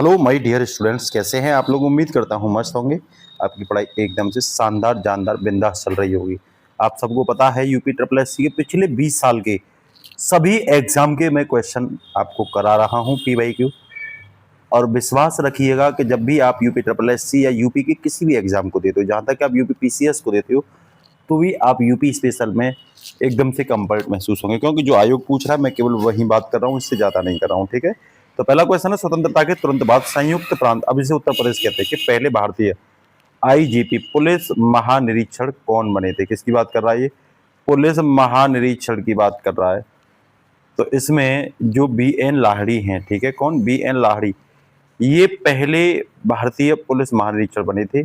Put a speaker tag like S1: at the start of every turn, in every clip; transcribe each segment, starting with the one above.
S1: Hello my dear students, कैसे हैं आप लोग। उम्मीद करता हूं मस्त होंगे। आपकी पढ़ाई एकदम से शानदार जानदार बिंदास चल रही होगी। आप सबको पता है यूपी ट्रिपल एस सी के पिछले 20 साल के सभी एग्जाम के मैं क्वेश्चन आपको करा रहा हूं पी वाई क्यू। और विश्वास रखिएगा कि जब भी आप यूपी ट्रिपल एस सी या यूपी के किसी भी एग्जाम को देते हो, जहां तक आप यूपी पीसीएस को देते हो, तो भी आप यूपी स्पेशल में एकदम से कंफर्ट महसूस होंगे, क्योंकि जो आयोग पूछ रहा है मैं केवल वही बात कर रहा हूँ, इससे ज़्यादा नहीं कर रहा हूँ। ठीक है, तो पहला क्वेश्चन है, स्वतंत्रता के तुरंत बाद संयुक्त प्रांत, अब इसे उत्तर प्रदेश कहते हैं, कि पहले भारतीय आईजीपी पुलिस महानिरीक्षण कौन बने थे। किसकी बात कर रहा है ये? पुलिस महानिरीक्षण की बात कर रहा है। तो इसमें जो बी एन लाहिड़ी हैं, ठीक है, कौन? बी एन लाहिड़ी, ये पहले भारतीय पुलिस महानिरीक्षक बने थे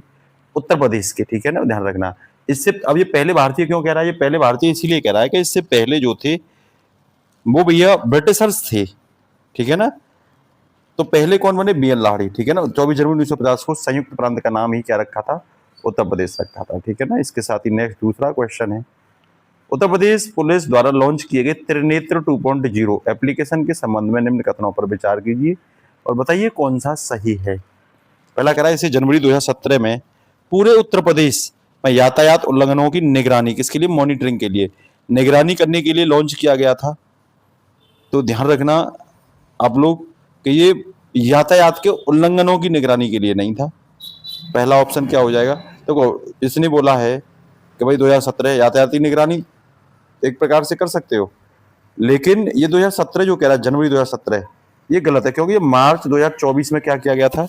S1: उत्तर प्रदेश के। ठीक है ना, ध्यान रखना। इससे अब ये पहले भारतीय क्यों कह रहा है? ये पहले भारतीय इसीलिए कह रहा है कि इससे पहले जो थे वो भैया ब्रिटिशर्स थे। ठीक है ना, तो पहले कौन बने? B N Lahiri. ठीक है ना, 24 जनवरी 1950 को संयुक्त प्रांत का नाम ही क्या रखा था? उत्तर प्रदेश रखा था। ठीक है ना, इसके साथ ही नेक्स्ट दूसरा क्वेश्चन है, उत्तर प्रदेश पुलिस द्वारा लॉन्च किए गए त्रिनेत्र 2.0 एप्लीकेशन के संबंध में निम्न कथनों पर विचार कीजिए और बताइए कौन सा सही है। पहला कह रहा है, इसे जनवरी 2017 में पूरे उत्तर प्रदेश में यातायात उल्लंघनों की निगरानी, किसके लिए? मॉनिटरिंग के लिए, निगरानी करने के लिए लॉन्च किया गया था। तो ध्यान रखना आप लोग कि ये यातायात के उल्लंघनों की निगरानी के लिए नहीं था। पहला ऑप्शन क्या हो जाएगा? देखो, इसने बोला है कि भाई 2017 यातायाती निगरानी एक प्रकार से कर सकते हो, लेकिन ये 2017 जो कह रहा है, जनवरी 2017, ये गलत है, क्योंकि ये मार्च 2024 में क्या किया गया था?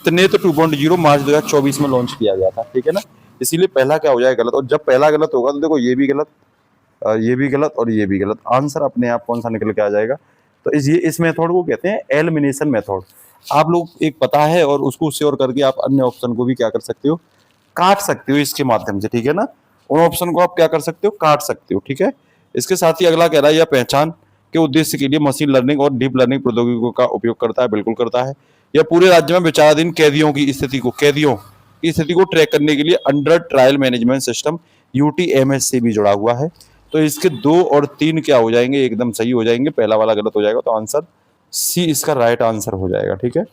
S1: त्रिनेत्र 2.0 मार्च 2024 में लॉन्च किया गया था। ठीक है ना, इसीलिए पहला क्या हो जाएगा? गलत। और जब पहला गलत होगा तो देखो ये भी गलत, ये भी गलत और ये भी गलत। आंसर अपने आप कौन सा निकल के आ जाएगा? तो इस मेथड को कहते हैं एलिमिनेशन मेथड। आप लोग एक पता है और उसको श्योर करके आप अन्य ऑप्शन को भी क्या कर सकते हो? काट सकते हो इसके माध्यम से। ठीक है ना, उन ऑप्शन को आप क्या कर सकते हो? काट सकते हो। ठीक है, इसके साथ ही अगला कह रहा है, यह पहचान के उद्देश्य के लिए मशीन लर्निंग और डीप लर्निंग प्रौद्योगिकियों का उपयोग करता है। बिल्कुल करता है। यह पूरे राज्य में विचाराधीन कैदियों की स्थिति को ट्रैक करने के लिए अंडर ट्रायल मैनेजमेंट सिस्टम यूटीएमएस से भी जुड़ा हुआ है। तो इसके 2 और 3 क्या हो जाएंगे? एकदम सही हो जाएंगे। पहला वाला गलत हो जाएगा, तो आंसर सी इसका राइट आंसर हो जाएगा। ठीक है,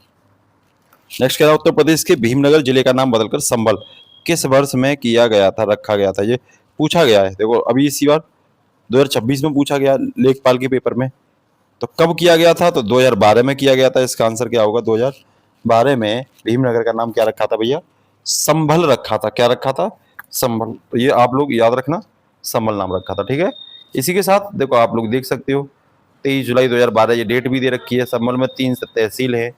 S1: नेक्स्ट कह रहा है, उत्तर प्रदेश के भीमनगर जिले का नाम बदलकर संभल किस वर्ष में किया गया था, रखा गया था? ये पूछा गया है। देखो, अभी इसी बार 2026 में पूछा गया लेखपाल के पेपर में। तो कब किया गया था? तो 2012 में किया गया था। इसका आंसर क्या होगा? 2012 में भीमनगर का नाम क्या रखा था भैया? संभल रखा था। क्या रखा था? संभल। तो ये आप लोग याद रखना, संभल नाम रखा था। ठीक है, इसी के साथ देखो आप लोग देख सकते हो 23 जुलाई 2012 ये डेट भी दे रखी है। संभल में 3 तहसील है,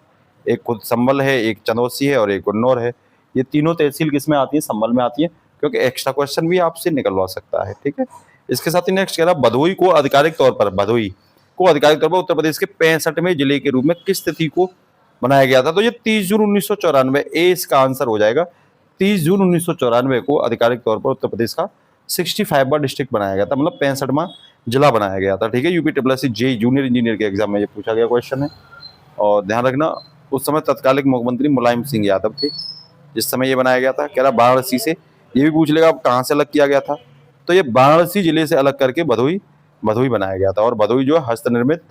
S1: एक खुद संभल है, एक चंदौसी है और एक गुन्नौर है। ये तीनों तहसील किस में आती है? संभल में आती है, क्योंकि एक्स्ट्रा क्वेश्चन भी आपसे निकलवा सकता है। ठीक है, इसके साथ ही नेक्स्ट कह रहा है, भदोई को आधिकारिक तौर पर उत्तर प्रदेश के 65वें जिले के रूप में किस तिथि को बनाया गया था? तो ये 30 जून 1994, ए इसका आंसर हो जाएगा। 30 जून 1994 को आधिकारिक तौर पर उत्तर प्रदेश का 65वां डिस्ट्रिक्ट बनाया गया था, मतलब 65वां जिला बनाया गया था। ठीक है, यूपी ट्रिपल एस सी जे जूनियर इंजीनियर के एग्जाम में ये पूछा गया क्वेश्चन है। और ध्यान रखना, उस समय तत्कालिक मुख्यमंत्री मुलायम सिंह यादव थे जिस समय ये बनाया गया था। कह रहा वाराणसी से, ये भी पूछ लेगा अब कहाँ से अलग किया गया था। तो ये वाराणसी जिले से अलग करके भदोई बनाया गया था। और भदोई जो है हस्तनिर्मित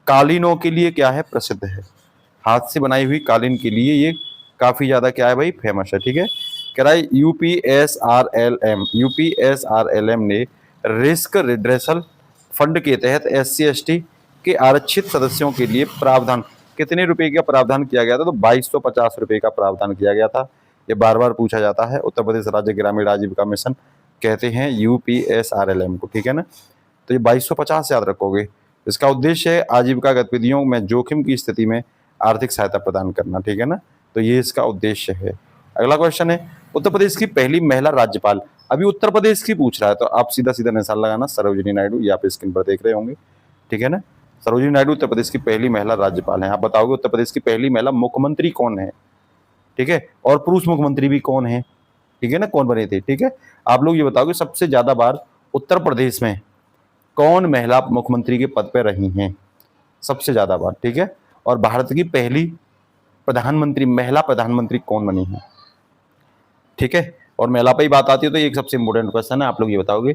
S1: कालीनों के लिए क्या है? प्रसिद्ध है। हाथ से बनाई हुई कालीन के लिए ये काफी ज्यादा क्या है भाई? फेमस है। ठीक है, कह रहा है यूपीएसआरएलएम ने रिस्क रिड्रेसल फंड के तहत एससी एसटी के आरक्षित सदस्यों के लिए प्रावधान कितने रुपए का प्रावधान किया गया था? तो 2250 रुपए का प्रावधान किया गया था। ये बार बार पूछा जाता है। उत्तर प्रदेश राज्य ग्रामीण आजीविका मिशन कहते हैं यूपीएसआरएलएम को। ठीक है ना, तो ये 2250 याद रखोगे। इसका उद्देश्य है आजीविका गतिविधियों में जोखिम की स्थिति में आर्थिक सहायता प्रदान करना। ठीक है ना, तो ये इसका उद्देश्य है। अगला क्वेश्चन है, उत्तर प्रदेश की पहली महिला राज्यपाल, अभी उत्तर प्रदेश की पूछ रहा है, तो आप सीधा सीधा निशान लगाना सरोजिनी नायडू, ये आप स्क्रीन पर देख रहे होंगे। ठीक है ना, सरोजिनी नायडू उत्तर प्रदेश की पहली महिला राज्यपाल है। आप बताओगे उत्तर प्रदेश की पहली महिला मुख्यमंत्री कौन है? ठीक है, और पुरुष मुख्यमंत्री भी कौन है? ठीक है ना, कौन बने थे? ठीक है, आप लोग ये बताओगे सबसे ज्यादा बार उत्तर प्रदेश में कौन महिला मुख्यमंत्री के पद पर रही हैं? सबसे ज्यादा बार। ठीक है, और भारत की पहली महिला प्रधानमंत्री कौन बनी है? ठीक है, और महिला पे ही बात आती है तो ये एक सबसे इंपोर्टेंट क्वेश्चन है। आप लोग ये बताओगे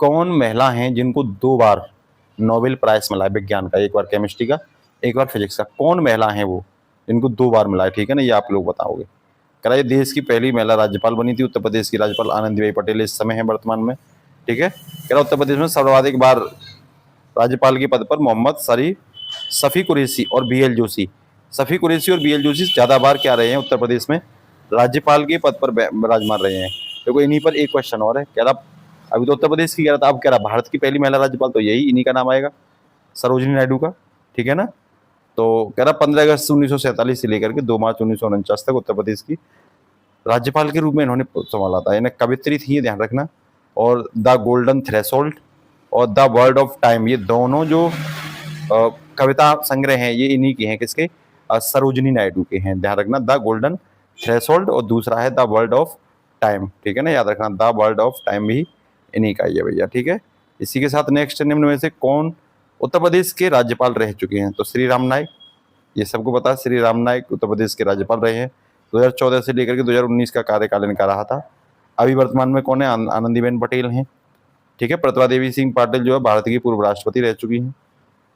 S1: कौन महिला हैं जिनको 2 बार नोबेल प्राइज मिला है विज्ञान का? एक बार केमिस्ट्री का, एक बार फिजिक्स का। कौन महिला है वो इनको 2 बार मिला है, ठीक है ना, ये आप लोग बताओगे। कह रहा है देश की पहली महिला राज्यपाल बनी थी उत्तर प्रदेश की राज्यपाल आनंदीबेन पटेल इस समय है वर्तमान में, ठीक है। कह रहा उत्तर प्रदेश में सर्वाधिक बार राज्यपाल के पद पर मोहम्मद शफी कुरैशी और बीएल जोशी, शफी कुरैशी और बीएल जोशी ज्यादा बार क्या रहे हैं उत्तर प्रदेश में राज्यपाल के पद पर विराजमान रहे हैं। देखो इन्हीं पर एक क्वेश्चन और है, कह रहा अभी तो उत्तर प्रदेश की कह रहा था, अब कह रहा भारत की पहली महिला राज्यपाल, तो यही इन्हीं का नाम आएगा, सरोजिनी नायडू का, ठीक है ना। तो कह रहा 15 अगस्त 1947 से लेकर के 2 मार्च 1949 तक उत्तर प्रदेश की राज्यपाल के रूप में इन्होंने संभाला था। इन्हें कवित्री थी, ध्यान रखना, और द गोल्डन थ्रेशोल्ड और द वर्ड ऑफ टाइम, ये दोनों जो कविता संग्रह हैं ये इन्हीं के हैं, किसके, सरोजिनी नायडू के हैं। ध्यान रखना, द गोल्डन थ्रेशोल्ड और दूसरा है द वर्ड ऑफ टाइम, ठीक है ना, याद रखना, द वर्ड ऑफ टाइम भी इन्हीं का ही है भैया, ठीक है। इसी के साथ नेक्स्ट निम्न में से कौन उत्तर प्रदेश के राज्यपाल रह चुके हैं, तो श्री राम नाईक, ये सबको पता है, श्री राम नाईक उत्तर प्रदेश के राज्यपाल रहे हैं, 2014 से लेकर के 2019 का कार्यकाल इनका रहा था। अभी वर्तमान में कौन है, आनंदीबेन पटेल हैं, ठीक है। प्रतिभा देवी सिंह पाटिल जो है भारत की पूर्व राष्ट्रपति रह चुकी हैं,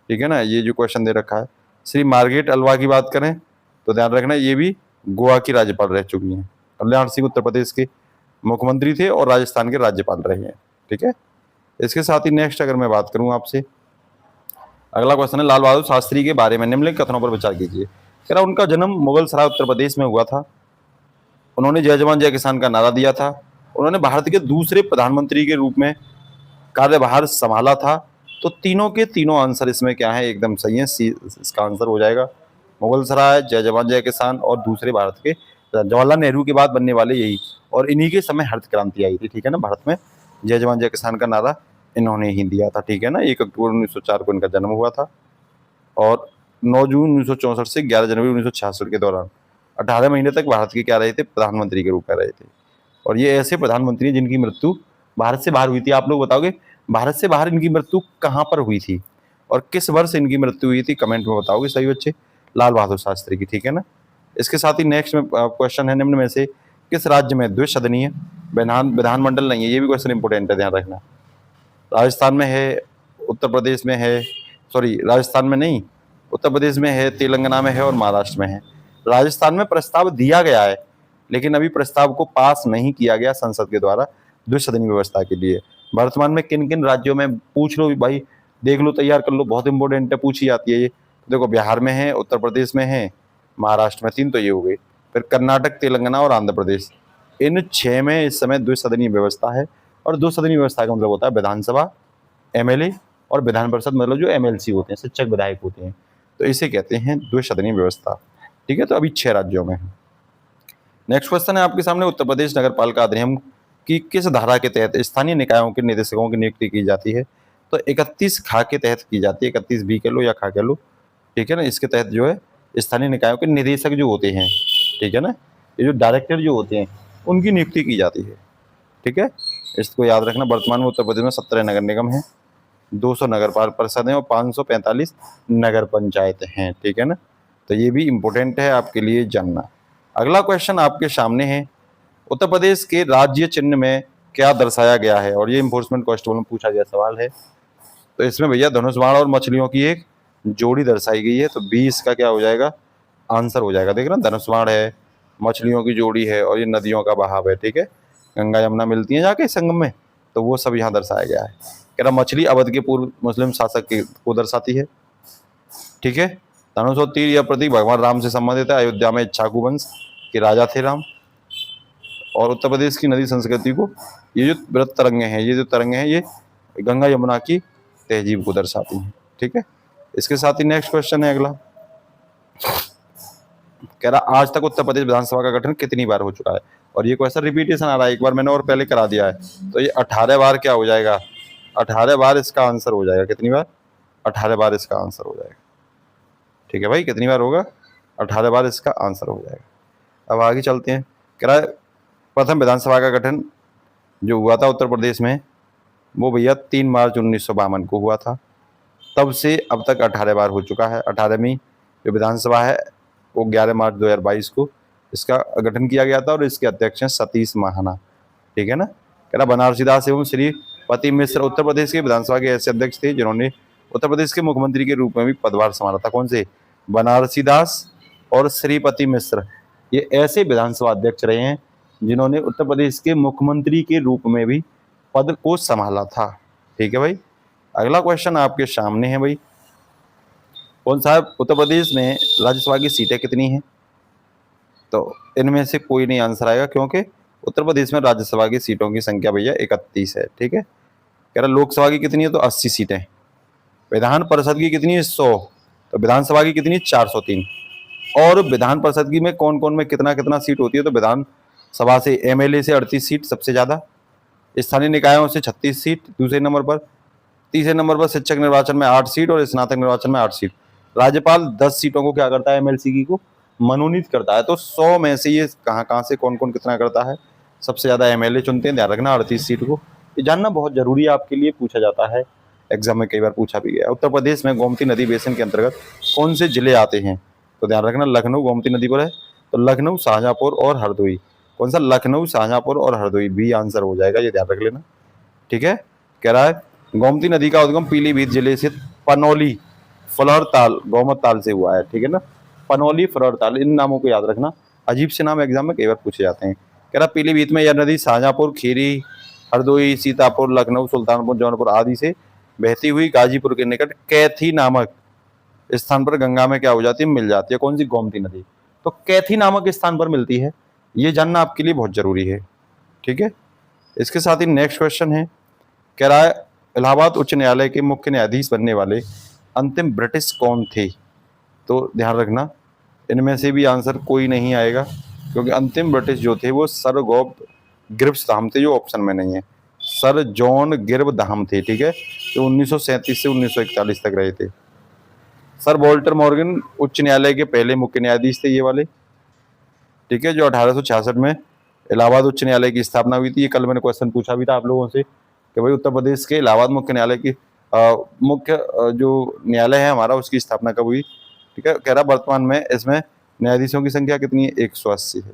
S1: ठीक है ना, ये जो क्वेश्चन दे रखा है। श्री मार्गरेट अल्वा की बात करें तो ध्यान रखना ये भी गोवा की राज्यपाल रह चुकी हैं। कल्याण सिंह उत्तर प्रदेश के मुख्यमंत्री थे और राजस्थान के राज्यपाल रहे हैं, ठीक है। इसके साथ ही नेक्स्ट अगर मैं बात करूं आपसे, अगला क्वेश्चन है लाल बहादुर शास्त्री के बारे में निम्नलिखित कथनों पर विचार कीजिए। कह रहा उनका जन्म मुगल सराय उत्तर प्रदेश में हुआ था, उन्होंने जय जवान जय किसान का नारा दिया था, उन्होंने भारत के दूसरे प्रधानमंत्री के रूप में कार्यभार संभाला था। तो तीनों के तीनों आंसर इसमें क्या है, एकदम सही है, सी इसका आंसर हो जाएगा, मुगल सराय, जय जवान जय किसान और दूसरे भारत के जवाहरलाल नेहरू के बाद बनने वाले यही, और इन्हीं के समय हरित क्रांति आई थी, ठीक है ना, भारत में जय जवान जय किसान का नारा इन्होंने ही दिया था, ठीक है ना। 1 अक्टूबर 1904 को इनका जन्म हुआ था और 9 जून 1964 से 11 जनवरी 1966 के दौरान 18 महीने तक भारत के क्या रहे थे, प्रधानमंत्री के रूप में रहे थे। और ये ऐसे प्रधानमंत्री हैं जिनकी मृत्यु भारत से बाहर हुई थी। आप लोग बताओगे भारत से बाहर इनकी मृत्यु कहाँ पर हुई थी और किस वर्ष इनकी मृत्यु हुई थी, कमेंट में बताओगे सही बच्चे, लाल बहादुर शास्त्री की, ठीक है ना। इसके साथ ही नेक्स्ट में क्वेश्चन है निम्न में से किस राज्य में द्विसदनीय विधानमंडल नहीं है, ये भी क्वेश्चन इंपोर्टेंट है, ध्यान रखना। राजस्थान में है, उत्तर प्रदेश में है, सॉरी राजस्थान में नहीं, उत्तर प्रदेश में है, तेलंगाना में है और महाराष्ट्र में है। राजस्थान में प्रस्ताव दिया गया है लेकिन अभी प्रस्ताव को पास नहीं किया गया संसद के द्वारा द्विसदनीय व्यवस्था के लिए। वर्तमान में किन किन राज्यों में, पूछ लो भाई, देख लो, तैयार कर लो, बहुत इंपॉर्टेंट है, पूछी जाती है ये। देखो बिहार में है, उत्तर प्रदेश में है, महाराष्ट्र में, 3 तो ये हो गई, फिर कर्नाटक, तेलंगाना और आंध्र प्रदेश, इन 6 में इस समय द्विसदनीय व्यवस्था है। और द्विसदनीय व्यवस्था का मतलब होता है विधानसभा, एमएलए और विधान परिषद, मतलब जो एमएलसी होते हैं, शिक्षक विधायक होते हैं, तो इसे कहते हैं द्विसदनीय व्यवस्था, ठीक है। तो अभी 6 राज्यों में है। नेक्स्ट क्वेश्चन है आपके सामने, उत्तर प्रदेश नगर पालिका अधिनियम की किस धारा के तहत स्थानीय निकायों के निदेशकों की नियुक्ति की जाती है, तो 31 खा के तहत की जाती है, 31 बी कह लो या खा कह लो, ठीक है ना। इसके तहत जो है स्थानीय निकायों के निदेशक जो होते हैं, ठीक है ना, ये जो डायरेक्टर जो होते हैं उनकी नियुक्ति की जाती है, ठीक है। इसको याद रखना। वर्तमान में उत्तर प्रदेश में 17 नगर निगम हैं, 200 नगर परिषद हैं और 545 नगर पंचायत हैं, ठीक है ना। तो ये भी इम्पोर्टेंट है आपके लिए जानना। अगला क्वेश्चन आपके सामने है, उत्तर प्रदेश के राज्य चिन्ह में क्या दर्शाया गया है, और ये इन्फोर्समेंट कांस्टेबल में पूछा गया सवाल है। तो इसमें भैया धनुष बाण और मछलियों की एक जोड़ी दर्शाई गई है, तो 20 का क्या हो जाएगा, आंसर हो जाएगा। देख रहे हैं, धनुष बाण है, मछलियों की जोड़ी है और ये नदियों का बहाव है, ठीक है, गंगा यमुना मिलती है जाके संगम में, तो वो सब यहाँ दर्शाया गया है। कह रहा मछली अवध के पूर्व मुस्लिम शासक को दर्शाती है, ठीक है। धनुष और तीर यह प्रतीक भगवान राम से संबंधित है, अयोध्या में इक्ष्वाकु वंश के राजा थे राम। और उत्तर प्रदेश की नदी संस्कृति को, ये जो वृत्त तरंगे हैं, ये जो तरंगे हैं, ये गंगा यमुना की तहजीब को दर्शाती हैं, ठीक है। इसके साथ ही नेक्स्ट क्वेश्चन है अगला, कह रहा आज तक उत्तर प्रदेश विधानसभा का गठन कितनी बार हो चुका है, और ये क्वेश्चन रिपीटेशन आ रहा है, एक बार मैंने और पहले करा दिया है, तो ये 18 बार क्या हो जाएगा, 18 बार इसका आंसर हो जाएगा। कितनी बार, 18 बार इसका आंसर हो जाएगा, ठीक है भाई, कितनी बार होगा, 18 बार इसका आंसर हो जाएगा। अब आगे चलते हैं। कह रहा है प्रथम विधानसभा का गठन जो हुआ था उत्तर प्रदेश में, वो भैया 3 मार्च 1952 को हुआ था, तब से अब तक 18 बार हो चुका है। 18वीं जो विधानसभा है वो 11 मार्च 2022 को इसका गठन किया गया था और इसके अध्यक्ष हैं सतीश महाना, ठीक है ना। कह रहा बनारसी दास एवं श्रीपति मिश्र उत्तर प्रदेश के विधानसभा के ऐसे अध्यक्ष थे जिन्होंने उत्तर प्रदेश के मुख्यमंत्री के रूप में भी पदभार संभाला था। कौन से, बनारसी दास और श्रीपति मिश्र, ये ऐसे विधानसभा अध्यक्ष रहे हैं जिन्होंने उत्तर प्रदेश के मुख्यमंत्री के रूप में भी पद को संभाला था। ठीक है भाई। अगला क्वेश्चन आपके सामने है भाई, कौन साहब उत्तर प्रदेश में राज्यसभा की सीटें कितनी हैं? तो इनमें से कोई नहीं आंसर आएगा, क्योंकि उत्तर प्रदेश में राज्यसभा की सीटों की संख्या भैया 31 है। ठीक है। कह रहा लोकसभा की कितनी है? तो 80 सीटें। विधान परिषद की कितनी है? 100। तो विधानसभा की कितनी है? 403। और विधान परिषद की में कौन कौन में कितना कितना सीट होती है? तो विधानसभा से एमएलए से 38 सीट सबसे ज्यादा, स्थानीय निकायों से 36 सीट दूसरे नंबर पर, तीसरे नंबर पर शिक्षक निर्वाचन में 8 सीट और स्नातक निर्वाचन में 8 सीट। राज्यपाल 10 सीटों को क्या करता है? एमएलसी को मनोनीत करता है। तो 100 में से ये कहाँ कहाँ से कौन कौन कितना करता है? सबसे ज्यादा एमएलए चुनते हैं, ध्यान रखना 38 सीट को। ये जानना बहुत जरूरी है आपके लिए, पूछा जाता है एग्जाम में, कई बार पूछा भी गया। उत्तर प्रदेश में गोमती नदी बेसिन के अंतर्गत कौन से जिले आते हैं? तो ध्यान रखना लखनऊ गोमती नदी पर है, तो लखनऊ, शाहजहांपुर और हरदोई। कौन सा? लखनऊ, शाहजहांपुर और हरदोई, बी आंसर हो जाएगा, ये ध्यान रख लेना। ठीक है। कह रहा है गोमती नदी का उद्गम पीलीभीत जिले से पनौली फलौरताल गोमत ताल से हुआ है। ठीक है ना, पनौली फलौरताल, इन नामों को याद रखना, अजीब से नाम एग्जाम में कई बार पूछे जाते हैं। कह रहा पीलीभीत में यह नदी शाहजहांपुर, खीरी, हरदोई, सीतापुर, लखनऊ, सुल्तानपुर, जौनपुर आदि से बहती हुई गाजीपुर के निकट कैथी नामक स्थान पर गंगा में क्या हो जाती है? मिल जाती है। कौन सी? गोमती नदी। तो कैथी नामक स्थान पर मिलती है, ये जानना आपके लिए बहुत जरूरी है। ठीक है। इसके साथ ही नेक्स्ट क्वेश्चन है, कह रहा है इलाहाबाद उच्च न्यायालय के मुख्य न्यायाधीश बनने वाले अंतिम ब्रिटिश कौन थे? तो ध्यान रखना इनमें से भी आंसर कोई नहीं आएगा, क्योंकि अंतिम ब्रिटिश जो थे वो सर गॉब गिब्स-धाम थे, जो ऑप्शन में नहीं है। सर जॉन गिब्स-धाम थे। ठीक है, जो 1937 से 1941 तक रहे थे। सर वॉल्टर मॉर्गन उच्च न्यायालय के पहले मुख्य न्यायाधीश थे ये वाले। ठीक है, जो 1866 में इलाहाबाद उच्च न्यायालय की स्थापना हुई थी। ये कल मैंने क्वेश्चन पूछा भी था आप लोगों से कि भाई उत्तर प्रदेश के इलाहाबाद मुख्य न्यायालय की जो न्यायालय है हमारा, उसकी स्थापना कब हुई? ठीक है। कह रहा वर्तमान में इसमें न्यायाधीशों की संख्या कितनी है? 180 है।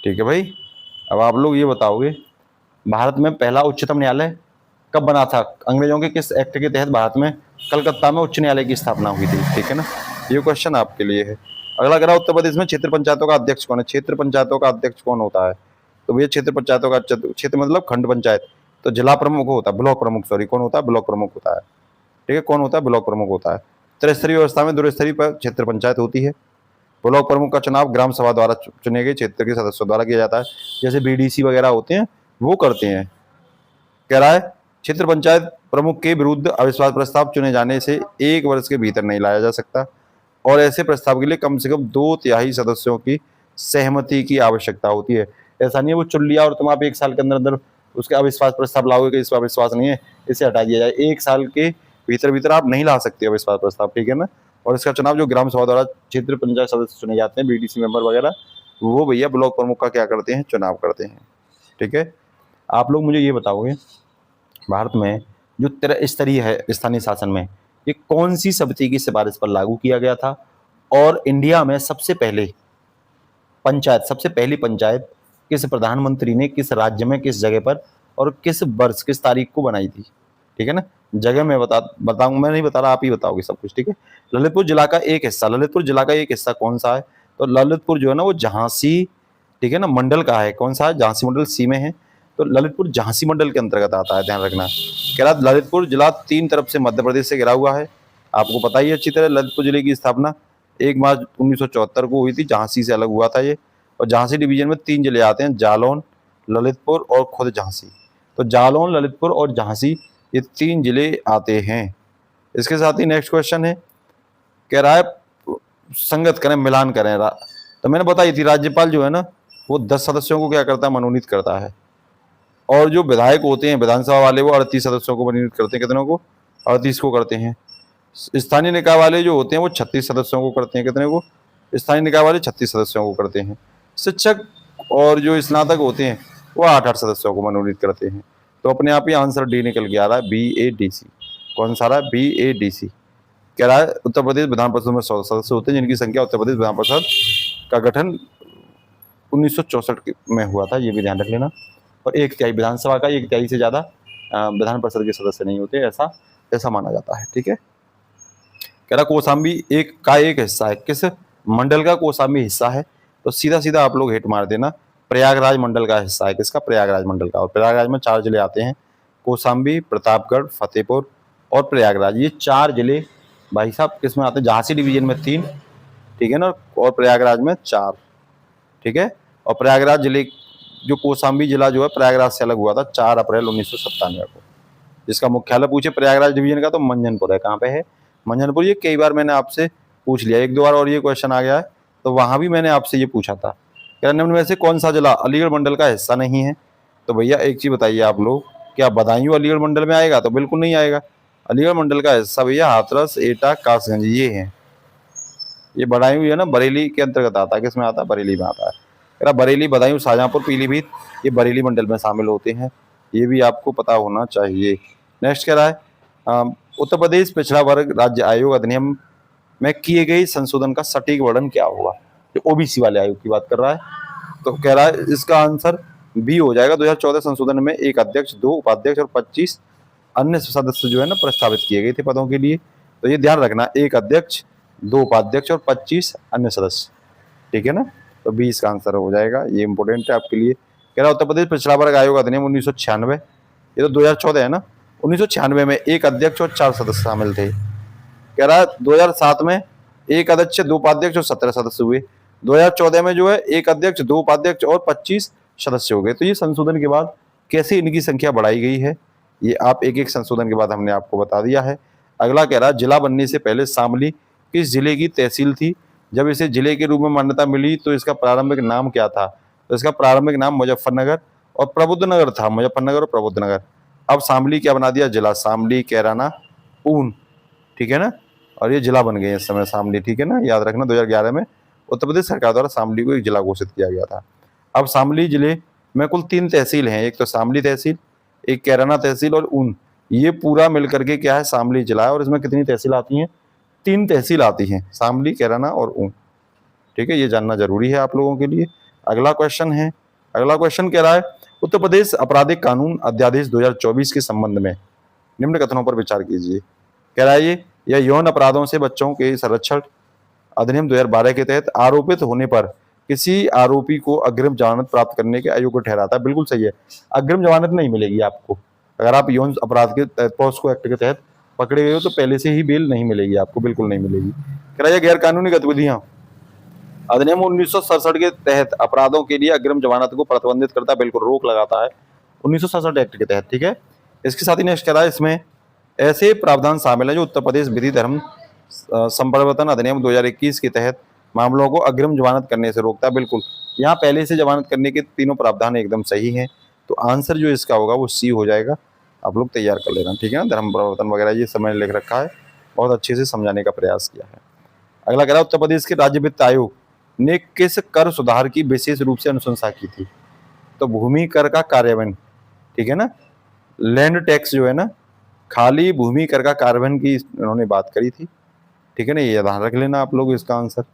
S1: ठीक है भाई। अब आप लोग ये बताओगे भारत में पहला उच्चतम न्यायालय कब बना था? अंग्रेजों के किस एक्ट के तहत भारत में कलकत्ता में उच्च न्यायालय की स्थापना हुई थी? ठीक है ना, ये क्वेश्चन आपके लिए है। अगला कह रहा उत्तर प्रदेश में क्षेत्र पंचायतों का अध्यक्ष कौन है? क्षेत्र पंचायतों का अध्यक्ष कौन होता है? तो भैया क्षेत्र पंचायतों का, क्षेत्र मतलब खंड पंचायत, तो जिला प्रमुख होता है, ब्लॉक प्रमुख, सॉरी, कौन होता है? ब्लॉक प्रमुख होता है। ठीक है, कौन होता है? ब्लॉक प्रमुख होता है। त्रिस्तरीय व्यवस्था में द्विस्तरीय पर क्षेत्र पंचायत होती है। ब्लॉक प्रमुख का चुनाव ग्राम सभा द्वारा चुने गए क्षेत्र के सदस्यों द्वारा किया जाता है, जैसे बीडीसी वगैरह होते हैं वो करते हैं। कह रहा है क्षेत्र पंचायत प्रमुख के विरुद्ध अविश्वास प्रस्ताव चुने जाने से 1 वर्ष के भीतर नहीं लाया जा सकता, और ऐसे प्रस्ताव के लिए कम से कम 2/3 सदस्यों की सहमति की आवश्यकता होती है। ऐसा नहीं है वो चुन लिया और तुम आप 1 साल के अंदर अंदर उसके अविश्वास प्रस्ताव लाओगे कि इस पर अविश्वास नहीं है, इसे हटा दिया जाए। 1 साल के भीतर भीतर आप नहीं ला सकते अविश्वास प्रस्ताव। ठीक है ना। और इसका चुनाव जो ग्राम सभा द्वारा क्षेत्र पंचायत सदस्य चुने जाते हैं, बीडीसी मेंबर वगैरह, वो भैया ब्लॉक प्रमुख का क्या करते हैं? चुनाव करते हैं। ठीक है। आप लोग मुझे ये बताओगे भारत में जो त्रिस्तरीय है स्थानीय शासन में, ये कौन सी समिति की सिफारिश पर लागू किया गया था? और इंडिया में सबसे पहली पंचायत किस प्रधानमंत्री ने किस राज्य में किस जगह पर और किस वर्ष किस तारीख को बनाई थी? ठीक है ना, जगह मैं बताऊंगा, मैं नहीं बता रहा, आप ही बताओगे सब कुछ। ठीक है। ललितपुर जिला का एक हिस्सा कौन सा है? तो ललितपुर जो है ना वो झांसी, ठीक है ना, मंडल का है। कौन सा है? झांसी मंडल सी में है, तो ललितपुर झांसी मंडल के अंतर्गत आता है, ध्यान रखना। कह रहा ललितपुर जिला 3 तरफ से मध्य प्रदेश से घिरा हुआ है। आपको पता ही अच्छी तरह, ललितपुर जिले की स्थापना 1 मार्च 1974 को हुई थी, झांसी से अलग हुआ था ये। और झांसी डिवीजन में 3 जिले आते हैं, जालौन, ललितपुर और खुद झांसी। तो जालौन, ललितपुर और झांसी, ये 3 जिले आते हैं। इसके साथ ही नेक्स्ट क्वेश्चन है, कह रहा है संगत करें, मिलान करें। तो मैंने बताई थी राज्यपाल जो है ना वो 10 सदस्यों को क्या करता है? मनोनीत करता है। और जो विधायक होते हैं विधानसभा वाले, वो 38 सदस्यों को मनोनीत करते हैं। कितनों को? 38 को करते हैं। स्थानीय निकाय वाले जो होते हैं वो 36 सदस्यों को करते हैं। कितने को? स्थानीय निकाय वाले 36 सदस्यों को करते हैं। शिक्षक और जो स्नातक होते हैं वो 8-8 सदस्यों को मनोनीत करते हैं। तो अपने आप ही आंसर डी निकल के आ रहा है, BADC। कौन सा रहा है? BADC। कह रहा है उत्तर प्रदेश विधान परिषद में 100 सदस्य होते हैं, जिनकी संख्या उत्तर प्रदेश विधान परिषद का गठन 1964 में हुआ था, ये भी ध्यान रख लेना। और 1/3 विधानसभा का, 1/3 से ज़्यादा विधान परिषद के सदस्य नहीं होते, ऐसा माना जाता है। ठीक है। कह रहा कौशाम्बी एक हिस्सा है, किस मंडल का कौशाम्बी हिस्सा है? तो सीधा सीधा आप लोग हिट मार देना, प्रयागराज मंडल का हिस्सा है। किसका? प्रयागराज मंडल का। और प्रयागराज में 4 जिले आते हैं, कौशाम्बी, प्रतापगढ़, फतेहपुर और प्रयागराज। ये 4 जिले भाई साहब किस में आते हैं? झांसी डिवीजन में 3, ठीक है ना, और प्रयागराज में 4, ठीक है। और प्रयागराज जिले जो कौशाम्बी जिला जो है प्रयागराज से अलग हुआ था 4 अप्रैल 1997 को। जिसका मुख्यालय पूछे प्रयागराज डिवीजन का तो मंझनपुर है। कहाँ पे है? मंझनपुर। ये कई बार मैंने आपसे पूछ लिया, 1-2 बार और ये क्वेश्चन आ गया है, तो वहां भी मैंने आपसे ये पूछा था। क्या निम्न में से कौन सा जिला अलीगढ़ मंडल का हिस्सा नहीं है? तो भैया एक चीज बताइए आप लोग, क्या बदायूं अलीगढ़ मंडल में आएगा? तो बिल्कुल नहीं आएगा। अलीगढ़ मंडल का हिस्सा भैया हाथरस, एटा, कासगंज ये है। ये बदायूं है ना, बरेली के अंतर्गत आता है। किसमें आता है? बरेली में आता है। कह रहा बरेली, बदायूं, शाहजहांपुर, पीलीभीत ये बरेली मंडल में शामिल होते हैं। ये भी आपको पता होना चाहिए। नेक्स्ट कह रहा है उत्तर प्रदेश पिछड़ा वर्ग राज्य आयोग अधिनियम में किए गए संशोधन का सटीक वर्णन क्या होगा? जो ओबीसी वाले आयोग की बात कर रहा है। तो कह रहा है इसका आंसर बी हो जाएगा। 2014 संशोधन में 1 अध्यक्ष, 2 उपाध्यक्ष और 25 अन्य सदस्य जो है ना प्रस्तावित किए गए थे पदों के लिए। तो ये ध्यान रखना, 1 अध्यक्ष, 2 उपाध्यक्ष और 25 अन्य सदस्य, ठीक है ना। तो बी इसका आंसर हो जाएगा। ये इंपॉर्टेंट है आपके लिए। कह रहा उत्तर प्रदेश पिछड़ा वर्ग आयोग अधिनियम 1996, ये तो 2014 है ना। 1996 में 1 अध्यक्ष और 4 सदस्य शामिल थे। कह रहा है 2007 में 1 अध्यक्ष, 2 उपाध्यक्ष और 17 सदस्य हुए। 2014 में जो है 1 अध्यक्ष, 2 उपाध्यक्ष और 25 सदस्य हो गए। तो ये संशोधन के बाद कैसे इनकी संख्या बढ़ाई गई है, ये आप एक एक संशोधन के बाद हमने आपको बता दिया है। अगला कह रहा है जिला बनने से पहले शामली किस जिले की तहसील थी? जब इसे जिले के रूप में मान्यता मिली तो इसका प्रारंभिक नाम क्या था? तो इसका प्रारंभिक नाम मुजफ्फरनगर और प्रबुद्धनगर था। मुजफ्फरनगर और प्रबुद्धनगर। अब शामली क्या बना दिया? जिला। शामली, कैराना, ऊन, ठीक है ना। और ये जिला बन गए इस समय शामली, ठीक है ना। याद रखना 2011 में उत्तर प्रदेश सरकार द्वारा शामली को एक जिला घोषित किया गया था। अब शामली जिले में कुल 3 तहसील हैं, एक तो शामली तहसील, एक कैराना तहसील और ऊन। ये पूरा मिलकर के क्या है? शामली जिला है। और इसमें कितनी तहसील आती हैं? 3 तहसील आती हैं, शामली, कैराना और ऊन, ठीक है। ये जानना जरूरी है आप लोगों के लिए। अगला क्वेश्चन है, अगला क्वेश्चन कह रहा है उत्तर प्रदेश आपराधिक कानून अध्यादेश 2024 के संबंध में निम्न कथनों पर विचार कीजिए। कह रहा है ये यह यौन अपराधों से बच्चों के संरक्षण अधिनियम 2012 के तहत आरोपित होने पर किसी आरोपी को अग्रिम जमानत प्राप्त करने के अयोग्य ठहराता है। बिल्कुल सही है, अग्रिम जमानत नहीं मिलेगी आपको। अगर आप यौन अपराध के तहत पॉस्को एक्ट के तहत पकड़े गए हो तो पहले से ही बेल नहीं मिलेगी आपको, बिल्कुल नहीं मिलेगी। कह रहा है गैर कानूनी गतिविधियां अधिनियम 1967 के तहत अपराधों के लिए अग्रिम जमानत को प्रतिबंधित करता है, बिल्कुल रोक लगाता है 1967 एक्ट के तहत, ठीक है। इसके साथ ही नेक्स्ट कह रहा है इसमें ऐसे प्रावधान शामिल है जो उत्तर प्रदेश विधि धर्म संप्रवर्तन अधिनियम 2021 के तहत मामलों को अग्रिम जमानत करने से रोकता है। बिल्कुल, यहाँ पहले से जमानत करने के तीनों प्रावधान एकदम सही हैं। तो आंसर जो इसका होगा वो सी हो जाएगा। आप लोग तैयार कर लेना, ठीक है ना। धर्म प्रवर्तन वगैरह ये समय लिख रखा है, बहुत अच्छे से समझाने का प्रयास किया है। अगला कह रहा है उत्तर प्रदेश के राज्य वित्त आयोग ने किस कर सुधार की विशेष रूप से अनुशंसा की थी? तो भूमि कर का कार्यान्वयन, ठीक है ना। लैंड टैक्स जो है ना, खाली भूमि कर का कार्यान्वयन की उन्होंने बात करी थी, ठीक है ना। ये ध्यान रख लेना आप लोग इसका आंसर,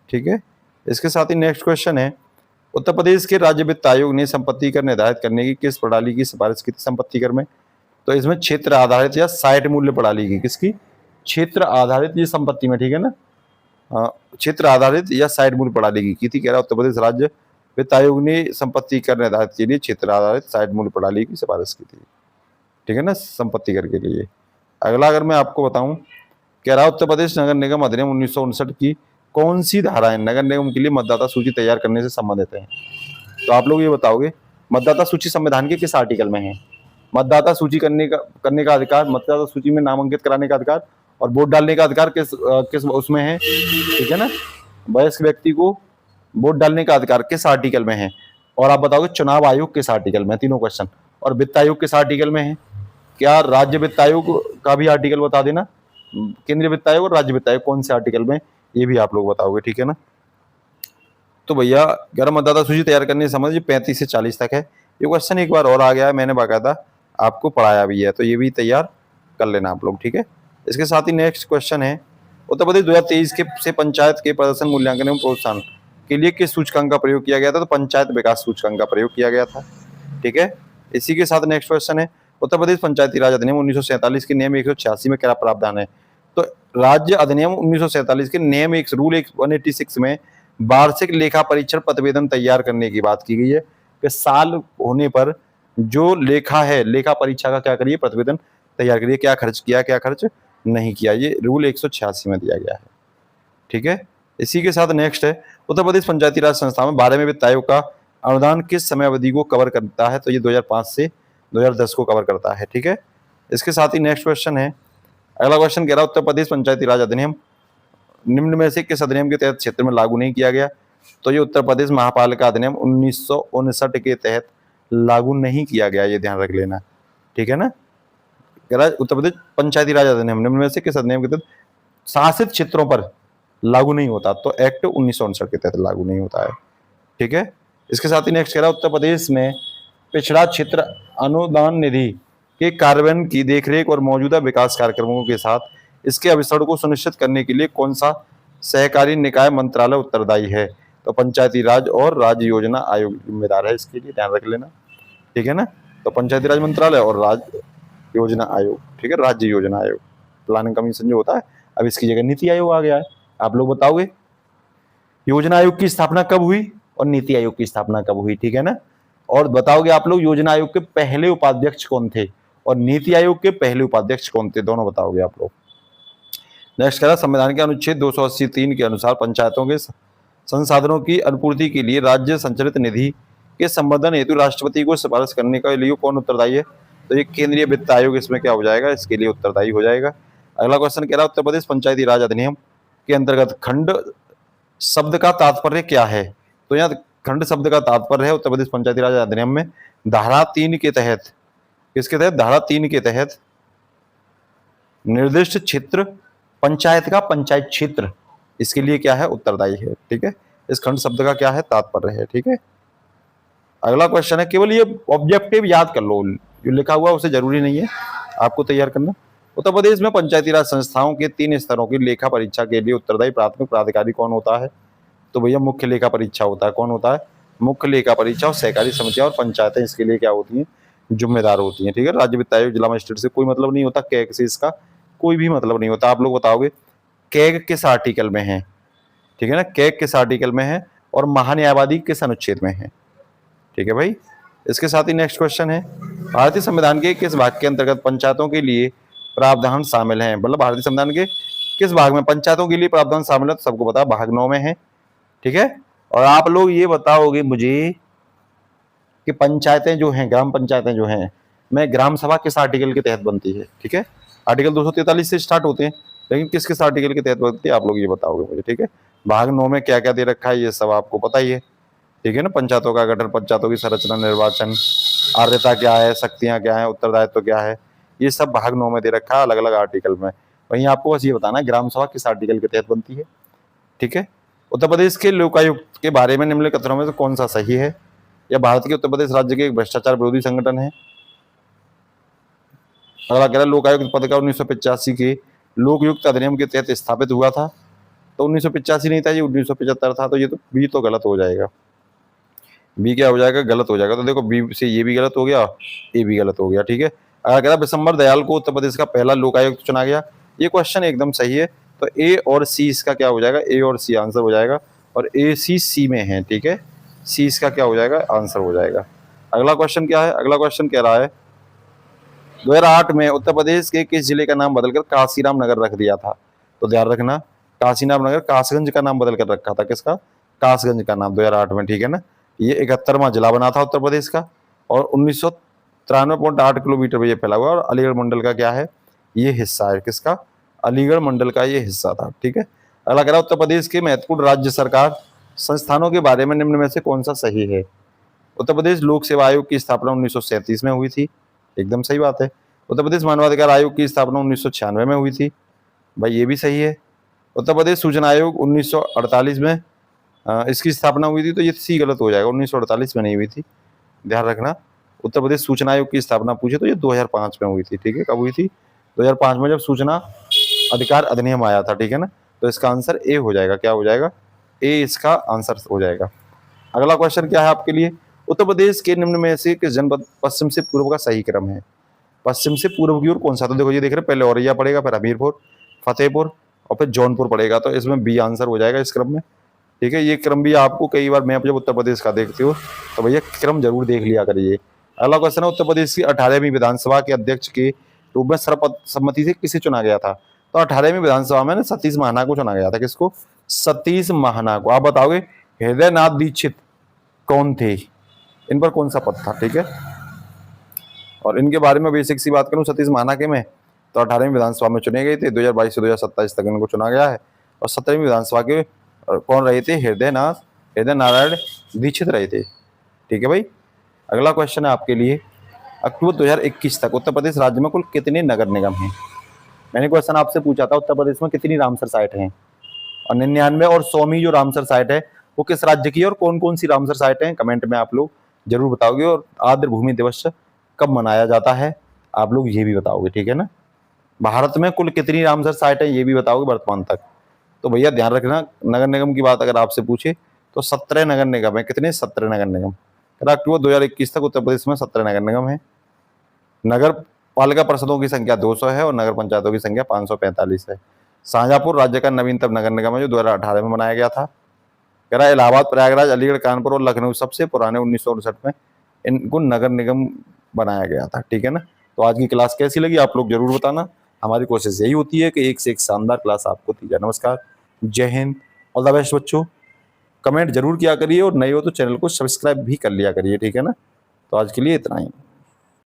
S1: ठीक है। इसके साथ ही नेक्स्ट क्वेश्चन है उत्तर प्रदेश के राज्य वित्त आयोग ने संपत्ति कर निर्धारित करने की किस प्रणाली की सिफारिश की थी संपत्ति कर में? तो इसमें क्षेत्र आधारित या साइट मूल्य प्रणाली की, किसकी? क्षेत्र आधारित ये संपत्ति में, ठीक है ना। क्षेत्र आधारित या साइट मूल्य प्रणाली की थी। कह रहा उत्तर प्रदेश राज्य वित्त आयोग ने संपत्ति कर निर्धारित के लिए क्षेत्र आधारित साइट मूल्य प्रणाली की सिफारिश की थी, ठीक है ना, संपत्ति कर के लिए। अगला अगर मैं आपको बताऊं, कह रहा उत्तर प्रदेश नगर निगम अधिनियम 1959 की कौन सी धाराएं नगर निगम के लिए मतदाता सूची तैयार करने से संबंधित है? तो आप लोग ये बताओगे मतदाता सूची संविधान के किस आर्टिकल में है? मतदाता सूची करने का अधिकार, मतदाता सूची में नाम अंकित कराने का अधिकार और वोट डालने का अधिकार किस उसमें है, ठीक है ना। वयस्क व्यक्ति को वोट डालने का अधिकार किस आर्टिकल में है? और आप बताओगे चुनाव आयोग किस आर्टिकल में? तीनों क्वेश्चन। और वित्त आयोग किस आर्टिकल में है? क्या राज्य वित्त आयोग का भी आर्टिकल बता देना, केंद्रीय वित्त आयोग और राज्य वित्त आयोग कौन से आर्टिकल में, ये भी आप लोग बताओगे, ठीक है ना। तो भैया अगर मतदाता सूची तैयार करने से समझ 35 से 40 तक है। ये क्वेश्चन एक बार और आ गया है, मैंने बाकायदा आपको पढ़ाया भी है, तो ये भी तैयार कर लेना आप लोग, ठीक है। इसके साथ ही नेक्स्ट क्वेश्चन है उत्तर प्रदेश 2023 के से पंचायत के प्रदर्शन मूल्यांकन एवं प्रोत्साहन के लिए किस सूचकांक का प्रयोग किया गया था? तो पंचायत विकास सूचकांक का प्रयोग किया गया था, ठीक है। इसी के साथ नेक्स्ट क्वेश्चन है उत्तर प्रदेश पंचायती राज अधिनियम 1947 के नियम 186 में क्या प्रावधान है? तो राज्य अधिनियम 1947 के नियम एक रूल 186 में वार्षिक लेखा परीक्षण प्रतिवेदन तैयार करने की बात की गई है कि साल होने पर जो लेखा है, लेखा परीक्षा का क्या करिए, प्रतिवेदन तैयार करिए, क्या खर्च किया, क्या खर्च नहीं किया। ये रूल 186 में दिया गया है। ठीक है, इसी के साथ नेक्स्ट है उत्तर प्रदेश पंचायती राज संस्था में 12वें वित्त आयोग का अनुदान किस समय अवधि को कवर करता है? तो ये 2005 से 2010 को कवर करता है। ठीक है, इसके साथ ही नेक्स्ट क्वेश्चन है, अगला क्वेश्चन कह रहा है उत्तर प्रदेश पंचायती राज अधिनियम निम्न में से किस अधिनियम के तहत क्षेत्र में लागू नहीं किया गया? तो ये उत्तर प्रदेश महापालिका अधिनियम 1959 के तहत लागू नहीं किया गया, ये ध्यान रख लेना। ठीक है ना, कह रहा है उत्तर प्रदेश पंचायती राज अधिनियम निम्न में से किस अधिनियम के तहत शासित क्षेत्रों पर लागू नहीं होता? तो एक्ट 1959 के तहत लागू नहीं होता है। ठीक है, इसके साथ ही नेक्स्ट कह रहा है उत्तर प्रदेश में पिछड़ा क्षेत्र अनुदान निधि के कार्यान्वयन की देखरेख और मौजूदा विकास कार्यक्रमों के साथ इसके अभिसरण को सुनिश्चित करने के लिए कौन सा सहकारी निकाय मंत्रालय उत्तरदायी है? तो पंचायती राज और राज्य योजना आयोग जिम्मेदार है, इसके लिए ध्यान रख लेना। ठीक है ना, तो पंचायती राज मंत्रालय और राज्य योजना आयोग। ठीक है, राज्य योजना आयोग, प्लानिंग कमीशन जो होता है, अब इसकी जगह नीति आयोग आ गया है। आप लोग बताओगे योजना आयोग की स्थापना कब हुई और नीति आयोग की स्थापना कब हुई? ठीक है ना, और बताओगे आप लोग योजना आयोग के पहले उपाध्यक्ष कौन थे और नीति आयोग के पहले उपाध्यक्ष कौन थे, दोनों बताओगे आप लोग। नेक्स्ट कह रहा संविधान के अनुच्छेद 283 के अनुसार पंचायतों के संसाधनों की अनुपूर्ति के लिए राज्य संचालित निधि के संवर्धन हेतु राष्ट्रपति को सिफारिश करने के लिए कौन उत्तरदायी है? तो ये केंद्रीय वित्त आयोग इसमें क्या हो जाएगा, इसके लिए उत्तरदायी हो जाएगा। अगला क्वेश्चन कह रहा है उत्तर प्रदेश पंचायती राज अधिनियम के अंतर्गत खंड शब्द का तात्पर्य क्या है? तो यहाँ खंड शब्द का तात्पर्य है उत्तर प्रदेश पंचायती राज अधिनियम में धारा 3 के तहत, किसके तहत? धारा 3 के तहत निर्दिष्ट क्षेत्र पंचायत का पंचायत क्षेत्र, इसके लिए क्या है, उत्तरदायी है। ठीक है, इस खंड शब्द का क्या है, तात्पर्य है। ठीक है, अगला क्वेश्चन है, केवल ये ऑब्जेक्टिव याद कर लो, जो लिखा हुआ उसे जरूरी नहीं है आपको तैयार करना। उत्तर प्रदेश में पंचायती राज संस्थाओं के 3 स्तरों की लेखा परीक्षा के लिए उत्तरदायी प्राथमिक प्राधिकारी कौन होता है? तो भैया मुख्य लेखा परीक्षा होता है। कौन होता है? मुख्य लेखा परीक्षा। और सहकारी समितियां और पंचायतें इसके लिए क्या होती हैं, जिम्मेदार होती हैं। ठीक है, राज्य वित्त आयोग जिला मजिस्ट्रेट से कोई मतलब नहीं होता, कैग से इसका कोई भी मतलब नहीं होता। आप लोग बताओगे कैग किस आर्टिकल में है? ठीक है ना, कैग किस आर्टिकल में है और महान्यायवादी किस अनुच्छेद में है? ठीक है भाई, इसके साथ ही नेक्स्ट क्वेश्चन है, भारतीय संविधान के किस भाग के अंतर्गत पंचायतों के लिए प्रावधान शामिल हैं? मतलब भारतीय संविधान के किस भाग में पंचायतों के लिए प्रावधान शामिल है? तो सबको पता है भाग 9 में है। ठीक है, और आप लोग ये बताओगे मुझे कि पंचायतें जो हैं, ग्राम पंचायतें जो हैं, मैं ग्राम सभा किस आर्टिकल के तहत बनती है? ठीक है, आर्टिकल 243 से स्टार्ट होते हैं, लेकिन किस किस आर्टिकल के तहत बनती है आप लोग ये बताओगे मुझे। ठीक है, भाग 9 में क्या क्या दे रखा है ये सब आपको पता ही है। ठीक है ना, पंचायतों का गठन, पंचायतों की संरचना, निर्वाचन, आर्यता क्या है, शक्तियां क्या है, उत्तरदायित्व क्या है, ये सब भाग 9 में दे रखा है अलग अलग आर्टिकल में। वहीं आपको बस ये बताना है ग्राम सभा किस आर्टिकल के तहत बनती है। ठीक है, उत्तर प्रदेश के लोकायुक्त के बारे में निम्नलिखित कथनों में से कौन सा सही है? या भारत के उत्तर प्रदेश राज्य के एक भ्रष्टाचार विरोधी संगठन है? अगला कह रहा है लोकायुक्त पद का 1985 के लोकयुक्त अधिनियम के तहत स्थापित हुआ था। तो 1985 नहीं था, ये 1975 था। तो ये तो बी तो गलत हो जाएगा। बी क्या हो जाएगा, गलत हो जाएगा। तो देखो बी से ये भी गलत हो गया, ए भी गलत हो गया। ठीक है, अगर कह रहा विशंबर दयाल को उत्तर प्रदेश का पहला लोकायुक्त चुना गया, ये क्वेश्चन एकदम सही है। तो ए और सी इसका क्या हो जाएगा, ए और सी आंसर हो जाएगा, और ए सी में है। ठीक है, सी इसका क्या हो जाएगा, आंसर हो जाएगा। अगला क्वेश्चन क्या है, अगला क्वेश्चन कह रहा है 2008 में उत्तर प्रदेश के किस जिले का नाम बदलकर काशीराम नगर रख दिया था? तो ध्यान रखना, काशीराम नगर कासगंज का नाम बदल कर रखा था। किसका? कासगंज का नाम 2008 में। ठीक है ना, ये 71वां जिला बना था उत्तर प्रदेश का, और 1993.8 किलोमीटर में ये फैला हुआ, और अलीगढ़ मंडल का क्या है, ये हिस्सा है। किसका? अलीगढ़ मंडल का ये हिस्सा था। ठीक है, अगला कह रहा उत्तर प्रदेश के महत्वपूर्ण राज्य सरकार संस्थानों के बारे में निम्न में से कौन सा सही है? उत्तर प्रदेश लोक सेवा आयोग की स्थापना 1937 में हुई थी, एकदम सही बात है। उत्तर प्रदेश मानवाधिकार आयोग की स्थापना 1996 में हुई थी, भाई ये भी सही है। उत्तर प्रदेश सूचना आयोग 1948 में इसकी स्थापना हुई थी, तो ये सी गलत हो जाएगा, 1948 में नहीं हुई थी, ध्यान रखना। उत्तर प्रदेश सूचना आयोग की स्थापना पूछे तो ये 2005 में हुई थी। ठीक है, कब हुई थी? 2005 में, जब सूचना अधिकार अधिनियम आया था। ठीक है ना, तो इसका आंसर ए हो जाएगा। क्या हो जाएगा? ए इसका आंसर हो जाएगा। अगला क्वेश्चन क्या है आपके लिए, उत्तर प्रदेश के निम्न में से किस जनपद पश्चिम से पूर्व का सही क्रम है? पश्चिम से पूर्व की ओर कौन सा? तो देखो ये देख रहे हैं, पहले औरैया पड़ेगा, फिर हमीरपुर, फतेहपुर और फिर जौनपुर पड़ेगा। तो इसमें बी आंसर हो जाएगा इस क्रम में। ठीक है, ये क्रम भी आपको कई बार मैप जब उत्तर प्रदेश का देखते हो तो भैया क्रम जरूर देख लिया करिए। अगला क्वेश्चन है, उत्तर प्रदेश की 18वीं विधानसभा के अध्यक्ष के रूप में सर्वसम्मति से किसे चुना गया था? तो 18वीं विधानसभा में सतीश महाना को चुना गया था। किसको? सतीश महाना को। आप बताओगे हृदयनाथ दीक्षित कौन थे, इन पर कौन सा पद था? ठीक है, और इनके बारे में बेसिक सी बात करूं, सतीश महाना के में तो 18वीं विधानसभा में चुने गए थे। 2022 से 2027 तक इनको चुना गया है। और 17वीं विधानसभा के कौन रहे थे? हृदय नारायण दीक्षित रहे थे। ठीक है भाई। अगला क्वेश्चन है आपके लिए, अक्टूबर 2021 तक उत्तर प्रदेश राज्य में कुल कितने नगर निगम हैं? मैंने क्वेश्चन आपसे पूछा था उत्तर प्रदेश में कितनी रामसर साइट हैं, और 99 और 100वीं जो रामसर साइट है वो किस राज्य की है और कौन कौन सी रामसर साइट हैं, कमेंट में आप लोग जरूर बताओगे। और आर्द्र भूमि दिवस कब मनाया जाता है, आप लोग ये भी बताओगे। ठीक है ना। भारत में कुल कितनी रामसर साइट है ये भी बताओगे वर्तमान तक। तो भैया ध्यान रखना, नगर निगम की बात अगर आपसे पूछे तो 17 नगर निगम है। कितने? 17 नगर निगम। अक्टूबर 2021 तक उत्तर प्रदेश में 17 नगर निगम है। नगर पालिका परिषदों की संख्या 200 है और नगर पंचायतों की संख्या 545 है। शाहजहांपुर राज्य का नवीनतम नगर निगम है जो 2018 में बनाया गया था। कह रहा है इलाहाबाद, प्रयागराज, अलीगढ़, कानपुर और लखनऊ सबसे पुराने 1959 में इनको नगर निगम बनाया गया था। ठीक है ना। तो आज की क्लास कैसी लगी आप लोग जरूर बताना। हमारी कोशिश यही होती है कि एक से एक शानदार क्लास आपको दी जाए। नमस्कार, जय हिंद, ऑल द बेस्ट बच्चों। कमेंट जरूर किया करिए और नए हो तो चैनल को सब्सक्राइब भी कर लिया करिए। ठीक है ना। तो आज के लिए इतना ही।